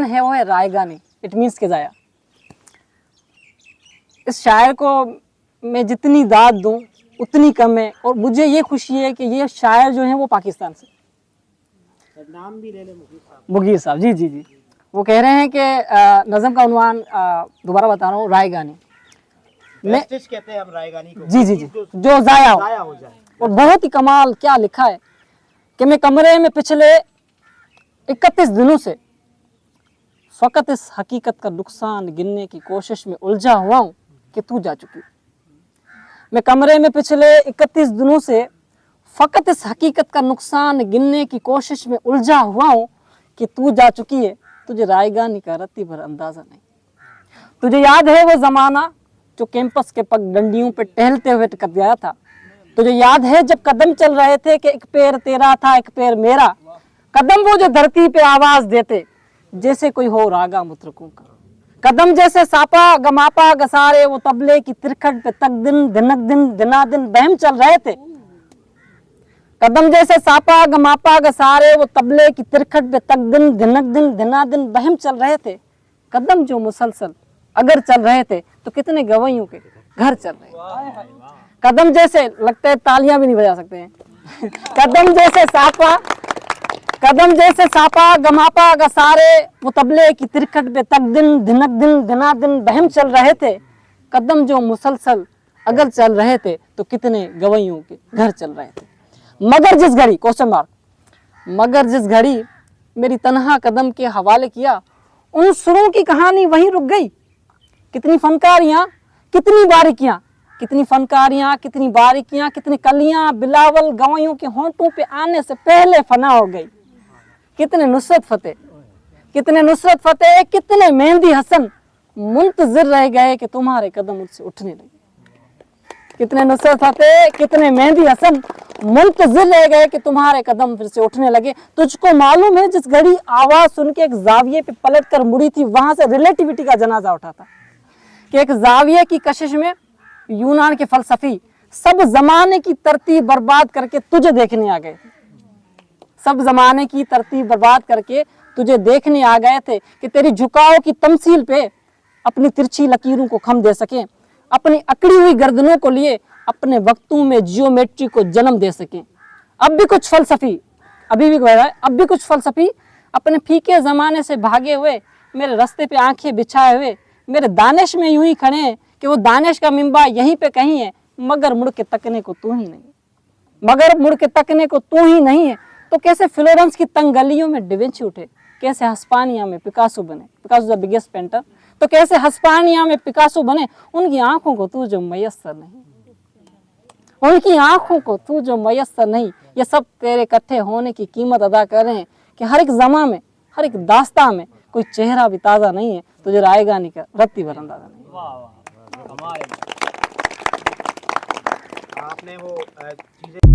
उन्वान है वो है रायगानी, इट मीन्स के जाया। इस शायर को मैं जितनी दाद दूं उतनी कम है, और मुझे ये खुशी है कि ये शायर जो है वो पाकिस्तान से। नाम भी ले ले मुगीर साहब, जी जी जी। वो कह रहे हैं कि नज़म का उन्वान दोबारा बता रहा हूँ, रायगानी। वेस्टेज कहते हैं हम रायगानी को। जी जी जी, जो जाया हो जाए। और बहुत ही कमाल क्या लिखा है कि मैं कमरे में पिछले 31 दिनों से फकत इस हकीकत का नुकसान गिनने की कोशिश में उलझा हुआ हूँ कि तू जा चुकी। मैं कमरे में पिछले 31 दिनों से फकत इस हकीकत का नुकसान गिनने की कोशिश में उलझा हुआ हूँ कि तू जा चुकी है। तुझे रायगानी का रत्ती भर अंदाजा नहीं। तुझे याद है वो ज़माना जो कैंपस के पगडंडियों पे टहलते हुए टकरा गया था। तुझे याद है जब कदम चल रहे थे कि एक पैर तेरा था एक पैर मेरा। कदम वो जो धरती पे आवाज देते जैसे कोई हो रागा मुतरकों का। कदम जैसे सापा गमापा गसारे वो तबले की तिरखट पे तक दिन दिनक दिन दिना दिन बहम चल रहे थे। कदम जैसे सापा गमापा गसारे वो तबले की तिरखट पे तक दिन दिनक दिन दिना दिन बहम चल रहे थे। कदम जो मुसलसल अगर चल रहे थे तो कितने गवैयों के घर चल रहे। कदम जैसे, लगता है तालियां भी नहीं बजा सकते हैं कदम जैसे सापा गमापा गसारे वो तबले की तिरखट पे तक दिन दिनक दिन दिना दिन बहम चल रहे थे। कदम जो मुसलसल अगर चल रहे थे तो कितने गवैयों के घर चल रहे थे। मगर जिस घड़ी क्वेश्चन मार्क, मगर जिस घड़ी मेरी तन्हा कदम के हवाले किया उन सुरों की कहानी वहीं रुक गई। कितनी फनकारियां कितनी बारीकियां, कितनी फनकारियां कितनी बारीकियां, कितनी कलियां बिलावल गवैयों के होंठों पे आने से पहले फना हो गई। कितने नुसरत फतेह, कितने नुसरत फतेह, कितने मेहंदी हसन मुंतजिर रह गए कि तुम्हारे कदम मुझसे उठने लगे। कितने नुसरत फतेह, कितने मेहंदी हसन मुंतजिर रह गए कि तुम्हारे कदम फिर से उठने लगे। तुझको मालूम है जिस घड़ी आवाज सुन के एक जाविये पे पलट कर मुड़ी थी वहां से रिलेटिविटी का जनाजा उठा था कि एक जाविये की कशिश में यूनान के फलसफी सब जमाने की तरतीब बर्बाद करके तुझे देखने आ गए। सब जमाने की तरतीब बर्बाद करके तुझे देखने आ गए थे कि तेरी झुकाव की तमसील पे अपनी तिरछी लकीरों को खम दे सके, अपनी अकड़ी हुई गर्दनों को लिए अपने वक्तों में जियोमेट्री को जन्म दे सके। अब भी कुछ फलसफी, अभी भी कह रहा है, अब भी कुछ फलसफी अपने फीके जमाने से भागे हुए मेरे रास्ते पे आंखें बिछाए हुए मेरे दानिश में यूं ही खड़े हैं कि वो दानिश का मिंबा यहीं पे कहीं है, मगर मुड़ के तकने को तू ही नहीं, मगर मुड़ के तकने को तू ही नहीं है। तो कैसे फ्लोरेंस की तंग गलियों में डिविंची उठे, कैसे हस्पानिया में पिकासो बने, पिकासो द बिगेस्ट पेंटर, तो कैसे हस्पानिया में पिकासो बने। उनकी आंखों को तू जो मयस्सर नहीं, उनकी आंखों को तू जो मयस्सर नहीं, ये सब तेरे इकट्ठे होने की कीमत अदा कर रहे हैं कि हर एक जमा में हर एक दास्ता में कोई चेहरा भी ताज़ा नहीं है, तुझे रायगानी का रत्ती भर अंदाजा नहीं। आपने वो चीजें